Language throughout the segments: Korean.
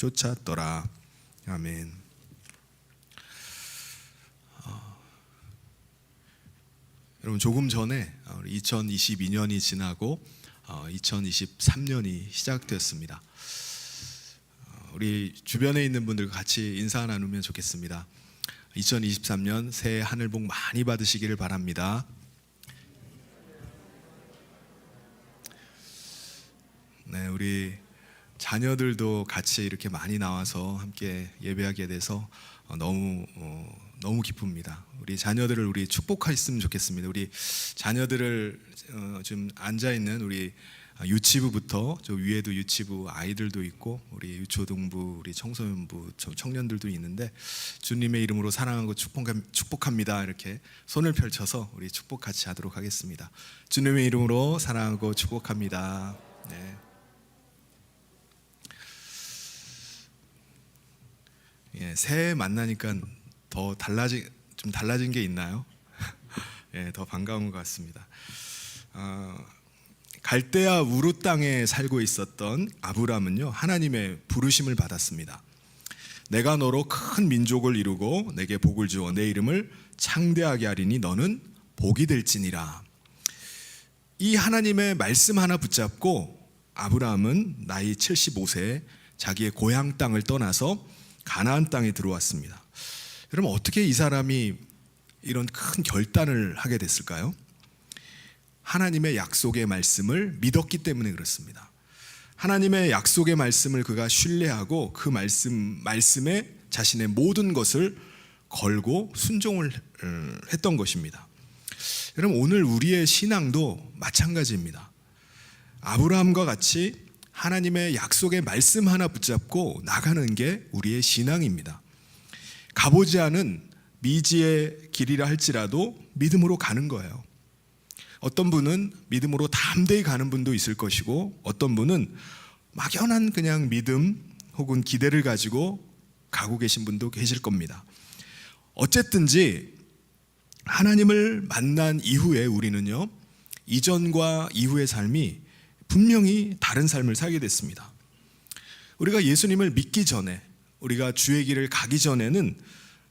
쫓았더라. 아멘. 여러분, 조금 전에 2022년이 지나고 2023년이 시작되었습니다. 우리 주변에 있는 분들과 같이 인사 나누면 좋겠습니다. 2023년 새해 하늘 복 많이 받으시기를 바랍니다. 네, 우리 자녀들도 같이 이렇게 많이 나와서 함께 예배하게 돼서 너무 기쁩니다. 우리 자녀들을 우리 축복했으면 좋겠습니다. 우리 자녀들을 지금 앉아 있는 우리 유치부부터 저 위에도 유치부 아이들도 있고 우리 유초등부, 우리 청소년부, 청년들도 있는데 주님의 이름으로 사랑하고 축복합니다. 이렇게 손을 펼쳐서 우리 축복 같이 하도록 하겠습니다. 주님의 이름으로 사랑하고 축복합니다. 네. 예, 새해 만나니까 더 달라진 게 있나요? 예, 더 반가운 것 같습니다. 갈대아 우루 땅에 살고 있었던 아브람은요, 하나님의 부르심을 받았습니다. 내가 너로 큰 민족을 이루고 내게 복을 주어 내 이름을 창대하게 하리니 너는 복이 될지니라. 이 하나님의 말씀 하나 붙잡고 아브람은 나이 75세에 자기의 고향 땅을 떠나서 가나안 땅에 들어왔습니다. 여러분, 어떻게 이 사람이 이런 큰 결단을 하게 됐을까요? 하나님의 약속의 말씀을 믿었기 때문에 그렇습니다. 하나님의 약속의 말씀을 그가 신뢰하고 그 말씀에 자신의 모든 것을 걸고 순종을 했던 것입니다. 여러분, 오늘 우리의 신앙도 마찬가지입니다. 아브라함과 같이 하나님의 약속의 말씀 하나 붙잡고 나가는 게 우리의 신앙입니다. 가보지 않은 미지의 길이라 할지라도 믿음으로 가는 거예요. 어떤 분은 믿음으로 담대히 가는 분도 있을 것이고 어떤 분은 막연한 그냥 믿음 혹은 기대를 가지고 가고 계신 분도 계실 겁니다. 어쨌든지 하나님을 만난 이후에 우리는요, 이전과 이후의 삶이 분명히 다른 삶을 살게 됐습니다. 우리가 예수님을 믿기 전에, 우리가 주의 길을 가기 전에는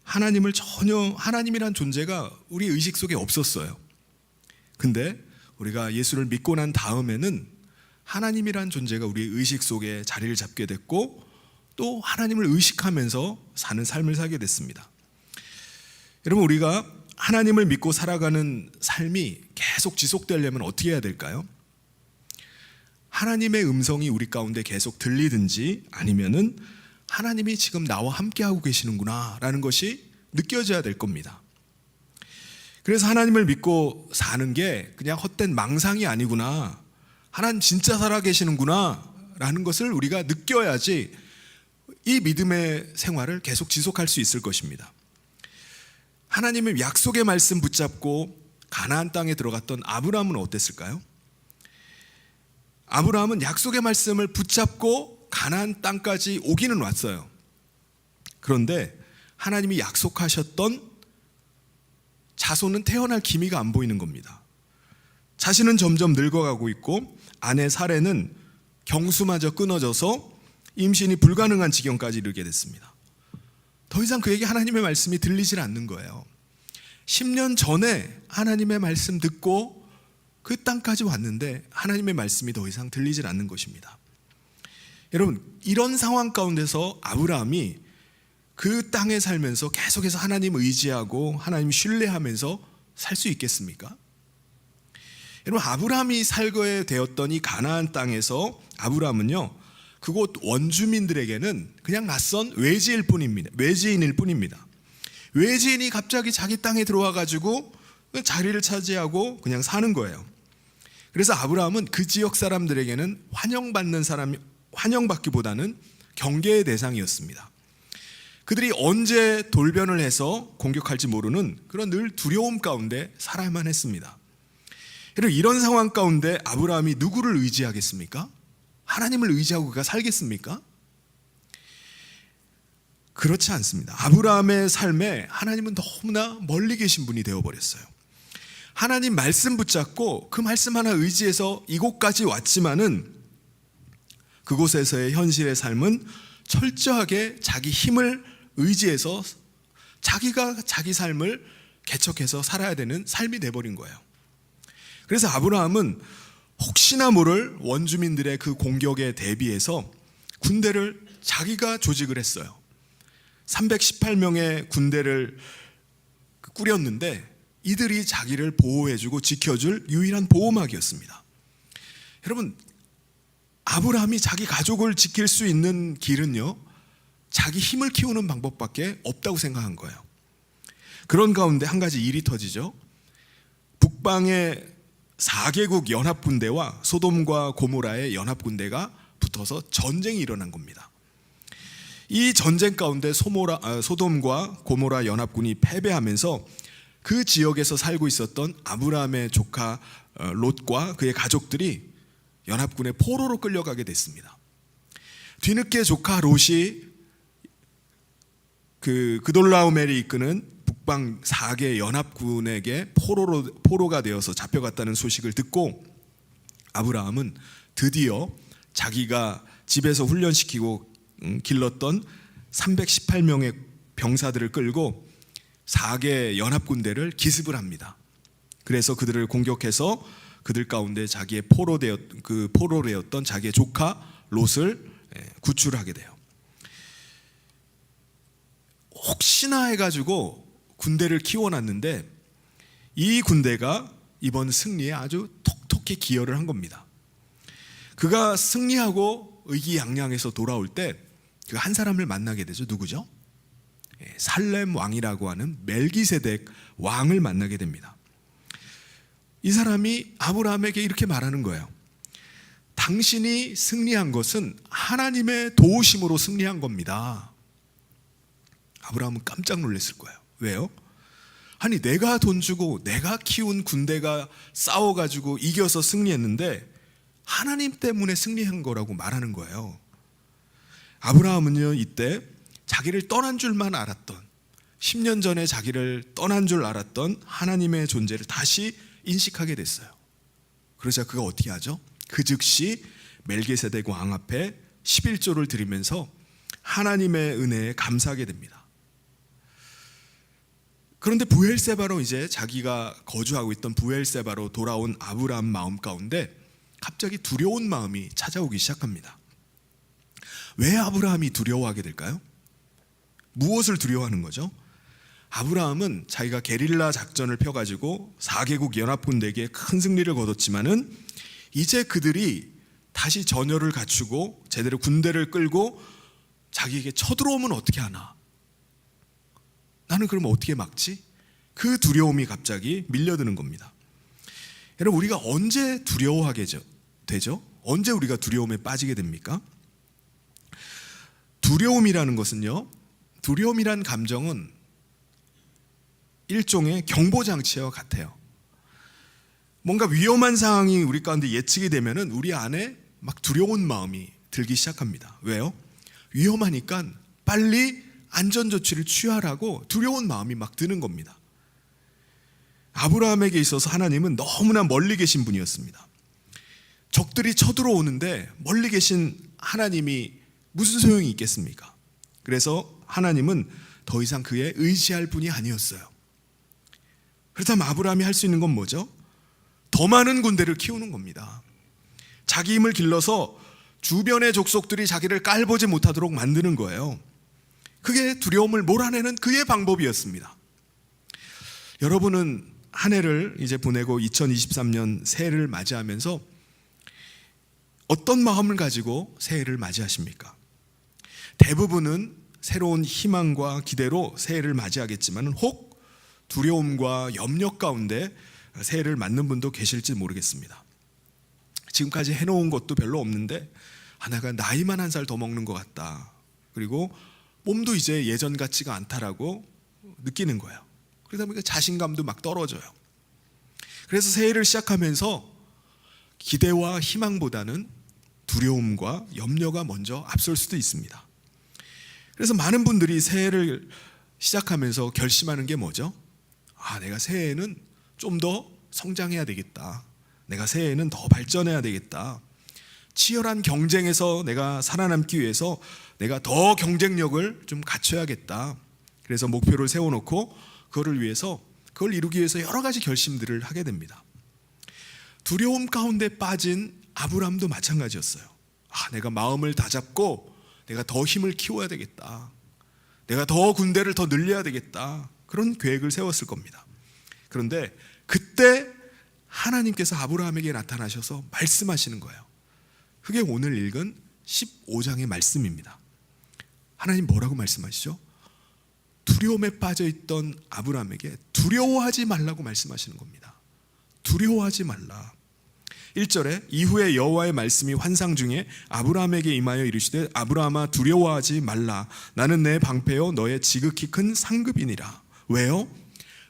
하나님을 전혀, 하나님이란 존재가 우리 의식 속에 없었어요. 근데 우리가 예수를 믿고 난 다음에는 하나님이란 존재가 우리의 의식 속에 자리를 잡게 됐고 또 하나님을 의식하면서 사는 삶을 살게 됐습니다. 여러분, 우리가 하나님을 믿고 살아가는 삶이 계속 지속되려면 어떻게 해야 될까요? 하나님의 음성이 우리 가운데 계속 들리든지 아니면은 하나님이 지금 나와 함께하고 계시는구나 라는 것이 느껴져야 될 겁니다. 그래서 하나님을 믿고 사는 게 그냥 헛된 망상이 아니구나, 하나님 진짜 살아계시는구나 라는 것을 우리가 느껴야지 이 믿음의 생활을 계속 지속할 수 있을 것입니다. 하나님의 약속의 말씀 붙잡고 가나안 땅에 들어갔던 아브라함은 어땠을까요? 아브라함은 약속의 말씀을 붙잡고 가나안 땅까지 오기는 왔어요. 그런데 하나님이 약속하셨던 자손은 태어날 기미가 안 보이는 겁니다. 자신은 점점 늙어가고 있고 아내 사레는 경수마저 끊어져서 임신이 불가능한 지경까지 이르게 됐습니다. 더 이상 그에게 하나님의 말씀이 들리질 않는 거예요. 10년 전에 하나님의 말씀 듣고 그 땅까지 왔는데 하나님의 말씀이 더 이상 들리질 않는 것입니다. 여러분, 이런 상황 가운데서 아브라함이 그 땅에 살면서 계속해서 하나님 의지하고 하나님 신뢰하면서 살 수 있겠습니까? 여러분, 아브라함이 살게 되었던 이 가나안 땅에서 아브라함은요, 그곳 원주민들에게는 그냥 낯선 외지인일 뿐입니다. 외지인이 갑자기 자기 땅에 들어와가지고 자리를 차지하고 그냥 사는 거예요. 그래서 아브라함은 그 지역 사람들에게는 환영받기보다는 경계의 대상이었습니다. 그들이 언제 돌변을 해서 공격할지 모르는 그런 늘 두려움 가운데 살아야만 했습니다. 여러분, 이런 상황 가운데 아브라함이 누구를 의지하겠습니까? 하나님을 의지하고 그가 살겠습니까? 그렇지 않습니다. 아브라함의 삶에 하나님은 너무나 멀리 계신 분이 되어버렸어요. 하나님 말씀 붙잡고 그 말씀 하나 의지해서 이곳까지 왔지만은 그곳에서의 현실의 삶은 철저하게 자기 힘을 의지해서 자기가 자기 삶을 개척해서 살아야 되는 삶이 돼버린 거예요. 그래서 아브라함은 혹시나 모를 원주민들의 그 공격에 대비해서 군대를 자기가 조직을 했어요. 318명의 군대를 꾸렸는데 이들이 자기를 보호해주고 지켜줄 유일한 보호막이었습니다. 여러분, 아브라함이 자기 가족을 지킬 수 있는 길은요, 자기 힘을 키우는 방법밖에 없다고 생각한 거예요. 그런 가운데 한 가지 일이 터지죠. 북방의 4개국 연합군대와 소돔과 고모라의 연합군대가 붙어서 전쟁이 일어난 겁니다. 이 전쟁 가운데 소돔과 고모라 연합군이 패배하면서 그 지역에서 살고 있었던 아브라함의 조카 롯과 그의 가족들이 연합군의 포로로 끌려가게 됐습니다. 뒤늦게 조카 롯이 그돌라오멜이 이끄는 북방 4개 연합군에게 포로가 되어서 잡혀갔다는 소식을 듣고 아브라함은 드디어 자기가 집에서 훈련시키고 길렀던 318명의 병사들을 끌고 4개 연합군대를 기습을 합니다. 그래서 그들을 공격해서 그들 가운데 자기의 포로로 되었던 자기의 조카 롯을 구출하게 돼요. 혹시나 해가지고 군대를 키워놨는데 이 군대가 이번 승리에 아주 톡톡히 기여를 한 겁니다. 그가 승리하고 의기양양해서 돌아올 때 그 한 사람을 만나게 되죠. 누구죠? 살렘 왕이라고 하는 멜기세덱 왕을 만나게 됩니다. 이 사람이 아브라함에게 이렇게 말하는 거예요. 당신이 승리한 것은 하나님의 도우심으로 승리한 겁니다. 아브라함은 깜짝 놀랐을 거예요. 왜요? 아니, 내가 돈 주고 내가 키운 군대가 싸워가지고 이겨서 승리했는데 하나님 때문에 승리한 거라고 말하는 거예요. 아브라함은요, 이때 자기를 떠난 줄만 알았던, 10년 전에 자기를 떠난 줄 알았던 하나님의 존재를 다시 인식하게 됐어요. 그러자 그가 어떻게 하죠? 그 즉시 멜기세덱 왕 앞에 11조를 드리면서 하나님의 은혜에 감사하게 됩니다. 그런데 부엘세바로 이제 자기가 거주하고 있던 부엘세바로 돌아온 아브라함 마음 가운데 갑자기 두려운 마음이 찾아오기 시작합니다. 왜 아브라함이 두려워하게 될까요? 무엇을 두려워하는 거죠? 아브라함은 자기가 게릴라 작전을 펴가지고 4개국 연합군대에게 큰 승리를 거뒀지만은 이제 그들이 다시 전열을 갖추고 제대로 군대를 끌고 자기에게 쳐들어오면 어떻게 하나? 나는 그럼 어떻게 막지? 그 두려움이 갑자기 밀려드는 겁니다. 여러분, 우리가 언제 두려워하게 되죠? 언제 우리가 두려움에 빠지게 됩니까? 두려움이라는 것은요, 두려움이란 감정은 일종의 경보장치와 같아요. 뭔가 위험한 상황이 우리 가운데 예측이 되면은 우리 안에 막 두려운 마음이 들기 시작합니다. 왜요? 위험하니까 빨리 안전조치를 취하라고 두려운 마음이 막 드는 겁니다. 아브라함에게 있어서 하나님은 너무나 멀리 계신 분이었습니다. 적들이 쳐들어오는데 멀리 계신 하나님이 무슨 소용이 있겠습니까? 그래서 하나님은 더 이상 그의 의지할 분이 아니었어요. 그렇다면 아브라함이 할 수 있는 건 뭐죠? 더 많은 군대를 키우는 겁니다. 자기 힘을 길러서 주변의 족속들이 자기를 깔보지 못하도록 만드는 거예요. 그게 두려움을 몰아내는 그의 방법이었습니다. 여러분은 한 해를 이제 보내고 2023년 새해를 맞이하면서 어떤 마음을 가지고 새해를 맞이하십니까? 대부분은 새로운 희망과 기대로 새해를 맞이하겠지만 혹 두려움과 염려 가운데 새해를 맞는 분도 계실지 모르겠습니다. 지금까지 해놓은 것도 별로 없는데 내가 나이만 한 살 더 먹는 것 같다. 그리고 몸도 이제 예전 같지가 않다라고 느끼는 거예요. 그러다 보니까 자신감도 막 떨어져요. 그래서 새해를 시작하면서 기대와 희망보다는 두려움과 염려가 먼저 앞설 수도 있습니다. 그래서 많은 분들이 새해를 시작하면서 결심하는 게 뭐죠? 내가 새해에는 좀 더 성장해야 되겠다. 내가 새해에는 더 발전해야 되겠다. 치열한 경쟁에서 내가 살아남기 위해서 내가 더 경쟁력을 좀 갖춰야겠다. 그래서 목표를 세워놓고 그거를 이루기 위해서 여러 가지 결심들을 하게 됩니다. 두려움 가운데 빠진 아브라함도 마찬가지였어요. 내가 마음을 다잡고 내가 더 힘을 키워야 되겠다. 내가 더 군대를 더 늘려야 되겠다. 그런 계획을 세웠을 겁니다. 그런데 그때 하나님께서 아브라함에게 나타나셔서 말씀하시는 거예요. 그게 오늘 읽은 15장의 말씀입니다. 하나님 뭐라고 말씀하시죠? 두려움에 빠져있던 아브라함에게 두려워하지 말라고 말씀하시는 겁니다. 두려워하지 말라. 1절에 이후에 여호와의 말씀이 환상 중에 아브라함에게 임하여 이르시되 아브라함아 두려워하지 말라. 나는 내 방패요 너의 지극히 큰 상급이니라. 왜요?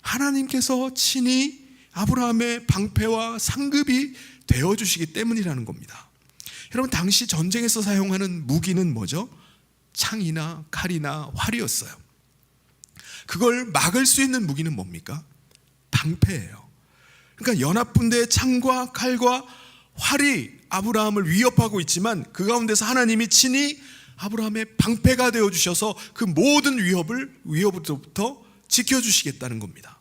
하나님께서 친히 아브라함의 방패와 상급이 되어주시기 때문이라는 겁니다. 여러분, 당시 전쟁에서 사용하는 무기는 뭐죠? 창이나 칼이나 활이었어요. 그걸 막을 수 있는 무기는 뭡니까? 방패예요. 그러니까 연합군대의 창과 칼과 활이 아브라함을 위협하고 있지만 그 가운데서 하나님이 친히 아브라함의 방패가 되어주셔서 그 모든 위협으로부터 지켜주시겠다는 겁니다.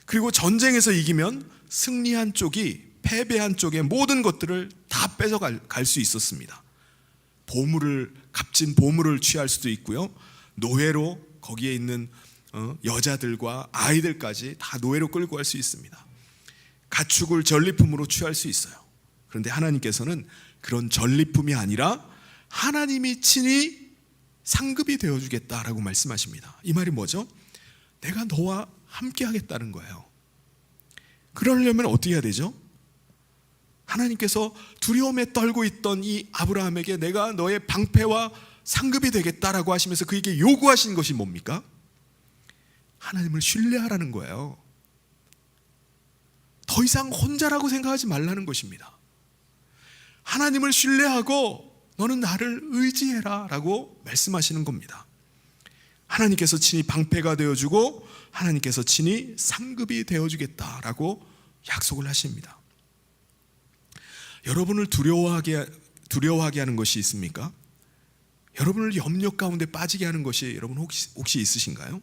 그리고 전쟁에서 이기면 승리한 쪽이 패배한 쪽의 모든 것들을 다 뺏어갈 수 있었습니다. 값진 보물을 취할 수도 있고요, 노예로 거기에 있는 여자들과 아이들까지 다 노예로 끌고 갈 수 있습니다. 가축을 전리품으로 취할 수 있어요. 그런데 하나님께서는 그런 전리품이 아니라 하나님이 친히 상급이 되어주겠다라고 말씀하십니다. 이 말이 뭐죠? 내가 너와 함께 하겠다는 거예요. 그러려면 어떻게 해야 되죠? 하나님께서 두려움에 떨고 있던 이 아브라함에게 내가 너의 방패와 상급이 되겠다라고 하시면서 그에게 요구하신 것이 뭡니까? 하나님을 신뢰하라는 거예요. 더 이상 혼자라고 생각하지 말라는 것입니다. 하나님을 신뢰하고 너는 나를 의지해라 라고 말씀하시는 겁니다. 하나님께서 친히 방패가 되어주고 하나님께서 친히 상급이 되어주겠다라고 약속을 하십니다. 여러분을 두려워하게 하는 것이 있습니까? 여러분을 염려 가운데 빠지게 하는 것이 여러분 혹시 있으신가요?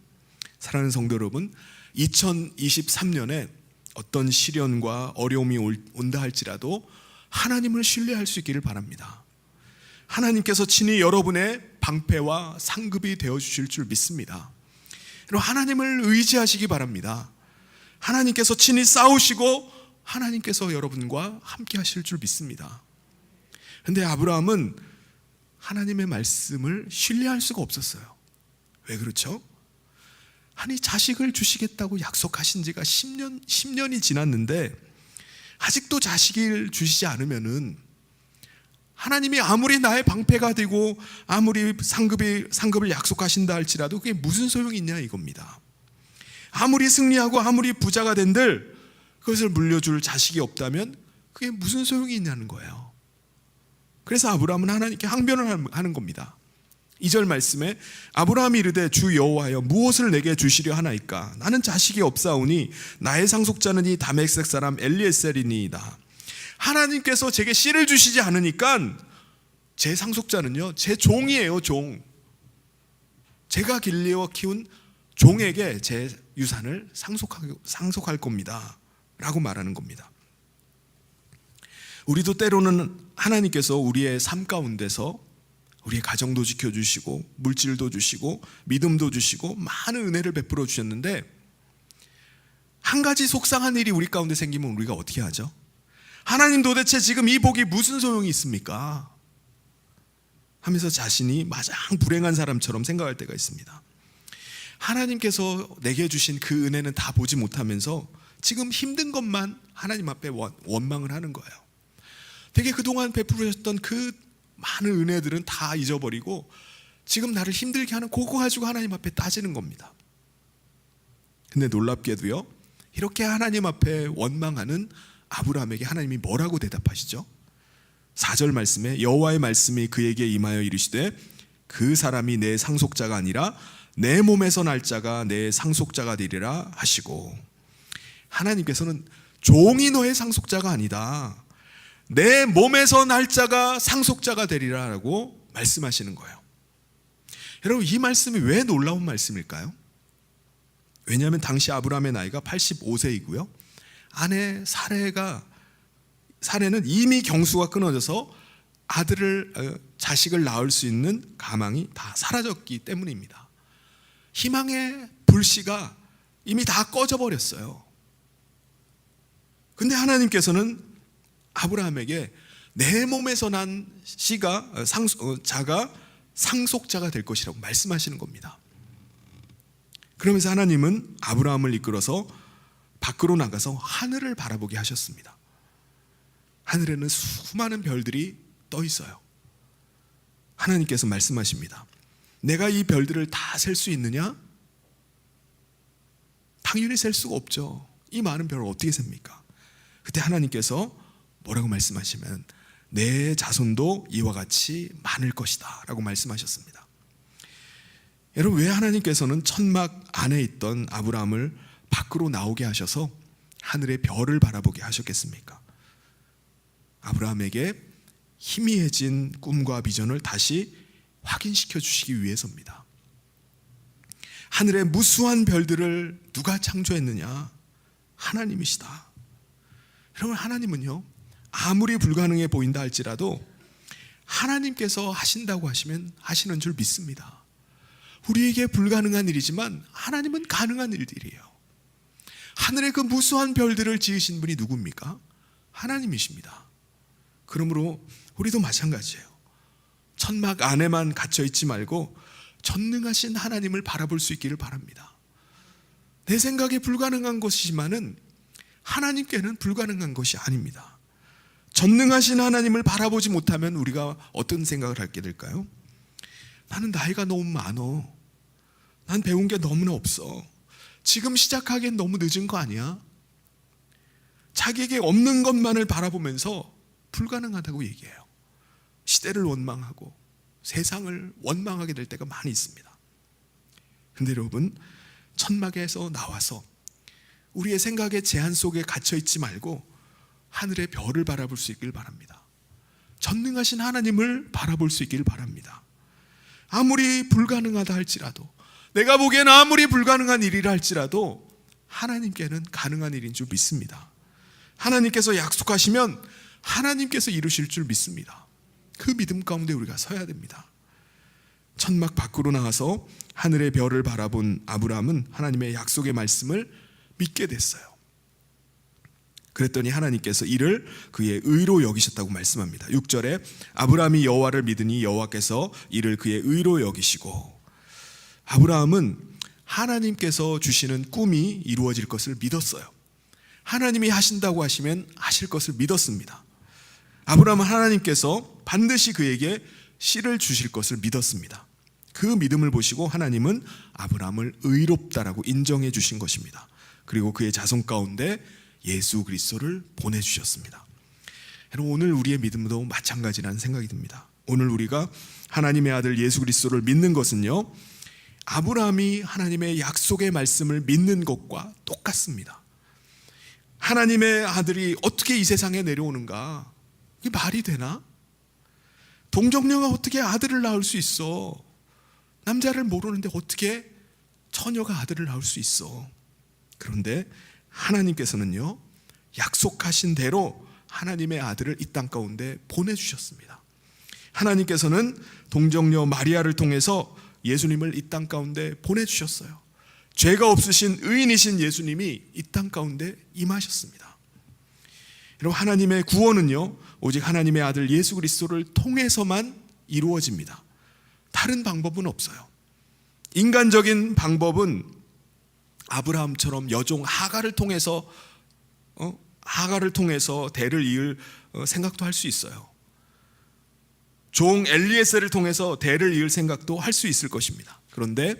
사랑하는 성도 여러분, 2023년에 어떤 시련과 어려움이 온다 할지라도 하나님을 신뢰할 수 있기를 바랍니다. 하나님께서 친히 여러분의 방패와 상급이 되어주실 줄 믿습니다. 여러분, 하나님을 의지하시기 바랍니다. 하나님께서 친히 싸우시고 하나님께서 여러분과 함께 하실 줄 믿습니다. 그런데 아브라함은 하나님의 말씀을 신뢰할 수가 없었어요. 왜 그렇죠? 아니, 자식을 주시겠다고 약속하신 지가 10년이 지났는데 아직도 자식을 주시지 않으면은 하나님이 아무리 나의 방패가 되고 아무리 상급을 약속하신다 할지라도 그게 무슨 소용이 있냐 이겁니다. 아무리 승리하고 아무리 부자가 된들 그것을 물려줄 자식이 없다면 그게 무슨 소용이 있냐는 거예요. 그래서 아브라함은 하나님께 항변을 하는 겁니다. 2절 말씀에 아브라함이 이르되 주 여호와여 무엇을 내게 주시려 하나이까? 나는 자식이 없사오니 나의 상속자는 이 다메섹 사람 엘리에셀이니이다. 하나님께서 제게 씨를 주시지 않으니까 제 상속자는요, 제 종이에요. 종. 제가 길러 키운 종에게 제 유산을 상속할 겁니다 라고 말하는 겁니다. 우리도 때로는 하나님께서 우리의 삶 가운데서 우리의 가정도 지켜주시고 물질도 주시고 믿음도 주시고 많은 은혜를 베풀어 주셨는데 한 가지 속상한 일이 우리 가운데 생기면 우리가 어떻게 하죠? 하나님, 도대체 지금 이 복이 무슨 소용이 있습니까? 하면서 자신이 마냥 불행한 사람처럼 생각할 때가 있습니다. 하나님께서 내게 주신 그 은혜는 다 보지 못하면서 지금 힘든 것만 하나님 앞에 원망을 하는 거예요. 되게 그동안 베풀으셨던 그 많은 은혜들은 다 잊어버리고 지금 나를 힘들게 하는 그거 가지고 하나님 앞에 따지는 겁니다. 근데 놀랍게도요, 이렇게 하나님 앞에 원망하는 아브라함에게 하나님이 뭐라고 대답하시죠? 4절 말씀에 여호와의 말씀이 그에게 임하여 이르시되 그 사람이 내 상속자가 아니라 내 몸에서 날 자가 내 상속자가 되리라 하시고, 하나님께서는 종이 너의 상속자가 아니다. 내 몸에서 날 자가 상속자가 되리라라고 말씀하시는 거예요. 여러분, 이 말씀이 왜 놀라운 말씀일까요? 왜냐하면 당시 아브라함의 나이가 85세이고요. 아내 사레는 이미 경수가 끊어져서 자식을 낳을 수 있는 가망이 다 사라졌기 때문입니다. 희망의 불씨가 이미 다 꺼져버렸어요. 근데 하나님께서는 아브라함에게 내 몸에서 난 자가 상속자가 될 것이라고 말씀하시는 겁니다. 그러면서 하나님은 아브라함을 이끌어서 밖으로 나가서 하늘을 바라보게 하셨습니다. 하늘에는 수많은 별들이 떠 있어요. 하나님께서 말씀하십니다. 내가 이 별들을 다 셀 수 있느냐? 당연히 셀 수가 없죠. 이 많은 별을 어떻게 셉니까? 그때 하나님께서 뭐라고 말씀하시면 내 자손도 이와 같이 많을 것이다 라고 말씀하셨습니다. 여러분, 왜 하나님께서는 천막 안에 있던 아브라함을 밖으로 나오게 하셔서 하늘의 별을 바라보게 하셨겠습니까? 아브라함에게 희미해진 꿈과 비전을 다시 확인시켜 주시기 위해서입니다. 하늘의 무수한 별들을 누가 창조했느냐? 하나님이시다. 여러분, 하나님은요, 아무리 불가능해 보인다 할지라도 하나님께서 하신다고 하시면 하시는 줄 믿습니다. 우리에게 불가능한 일이지만 하나님은 가능한 일들이에요. 하늘의 그 무수한 별들을 지으신 분이 누굽니까? 하나님이십니다. 그러므로 우리도 마찬가지예요. 천막 안에만 갇혀 있지 말고 전능하신 하나님을 바라볼 수 있기를 바랍니다. 내 생각에 불가능한 것이지만은 하나님께는 불가능한 것이 아닙니다. 전능하신 하나님을 바라보지 못하면 우리가 어떤 생각을 하게 될까요? 나는 나이가 너무 많어. 난 배운 게 너무나 없어. 지금 시작하기엔 너무 늦은 거 아니야? 자기에게 없는 것만을 바라보면서 불가능하다고 얘기해요. 시대를 원망하고 세상을 원망하게 될 때가 많이 있습니다. 근데 여러분, 천막에서 나와서 우리의 생각의 제한 속에 갇혀 있지 말고 하늘의 별을 바라볼 수 있길 바랍니다. 전능하신 하나님을 바라볼 수 있길 바랍니다. 아무리 불가능하다 할지라도, 내가 보기에는 아무리 불가능한 일이라 할지라도 하나님께는 가능한 일인 줄 믿습니다. 하나님께서 약속하시면 하나님께서 이루실 줄 믿습니다. 그 믿음 가운데 우리가 서야 됩니다. 천막 밖으로 나와서 하늘의 별을 바라본 아브라함은 하나님의 약속의 말씀을 믿게 됐어요. 그랬더니 하나님께서 이를 그의 의로 여기셨다고 말씀합니다. 6절에 아브라함이 여호와를 믿으니 여호와께서 이를 그의 의로 여기시고, 아브라함은 하나님께서 주시는 꿈이 이루어질 것을 믿었어요. 하나님이 하신다고 하시면 하실 것을 믿었습니다. 아브라함은 하나님께서 반드시 그에게 씨를 주실 것을 믿었습니다. 그 믿음을 보시고 하나님은 아브라함을 의롭다라고 인정해 주신 것입니다. 그리고 그의 자손 가운데 예수 그리스도를 보내주셨습니다. 여러분, 오늘 우리의 믿음도 마찬가지라는 생각이 듭니다. 오늘 우리가 하나님의 아들 예수 그리스도를 믿는 것은요, 아브라함이 하나님의 약속의 말씀을 믿는 것과 똑같습니다. 하나님의 아들이 어떻게 이 세상에 내려오는가? 이게 말이 되나? 동정녀가 어떻게 아들을 낳을 수 있어? 남자를 모르는데 어떻게 처녀가 아들을 낳을 수 있어? 그런데 하나님께서는요, 약속하신 대로 하나님의 아들을 이 땅 가운데 보내주셨습니다. 하나님께서는 동정녀 마리아를 통해서 예수님을 이 땅 가운데 보내주셨어요. 죄가 없으신 의인이신 예수님이 이 땅 가운데 임하셨습니다. 여러분, 하나님의 구원은요, 오직 하나님의 아들 예수 그리스도를 통해서만 이루어집니다. 다른 방법은 없어요. 인간적인 방법은 아브라함처럼 여종 하갈을 통해서 대를 이을 생각도 할 수 있어요. 종 엘리에셀을 통해서 대를 이을 생각도 할 수 있을 것입니다. 그런데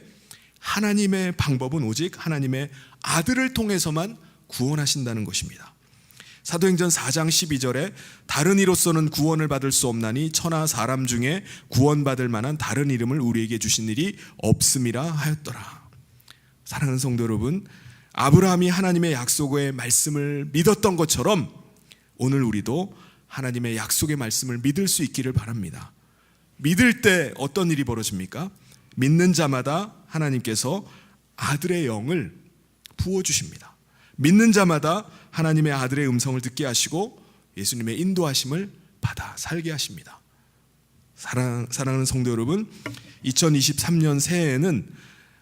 하나님의 방법은 오직 하나님의 아들을 통해서만 구원하신다는 것입니다. 사도행전 4장 12절에 다른 이로서는 구원을 받을 수 없나니 천하 사람 중에 구원받을 만한 다른 이름을 우리에게 주신 일이 없음이라 하였더라. 사랑하는 성도 여러분, 아브라함이 하나님의 약속의 말씀을 믿었던 것처럼 오늘 우리도 하나님의 약속의 말씀을 믿을 수 있기를 바랍니다. 믿을 때 어떤 일이 벌어집니까? 믿는 자마다 하나님께서 아들의 영을 부어주십니다. 믿는 자마다 하나님의 아들의 음성을 듣게 하시고 예수님의 인도하심을 받아 살게 하십니다. 사랑하는 성도 여러분, 2023년 새해에는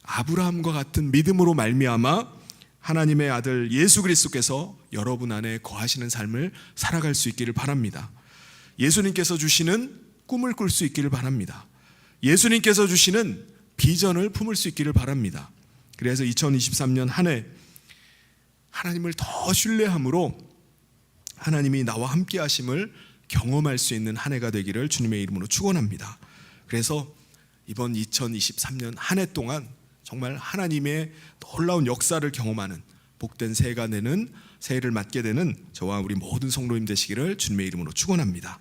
아브라함과 같은 믿음으로 말미암아 하나님의 아들 예수 그리스도께서 여러분 안에 거하시는 삶을 살아갈 수 있기를 바랍니다. 예수님께서 주시는 꿈을 꿀 수 있기를 바랍니다. 예수님께서 주시는 비전을 품을 수 있기를 바랍니다. 그래서 2023년 한 해 하나님을 더 신뢰함으로 하나님이 나와 함께 하심을 경험할 수 있는 한 해가 되기를 주님의 이름으로 축원합니다. 그래서 이번 2023년 한 해 동안 정말 하나님의 놀라운 역사를 경험하는 복된 새해가 되는 새해를 맞게 되는 저와 우리 모든 성도님 되시기를 주님의 이름으로 축원합니다.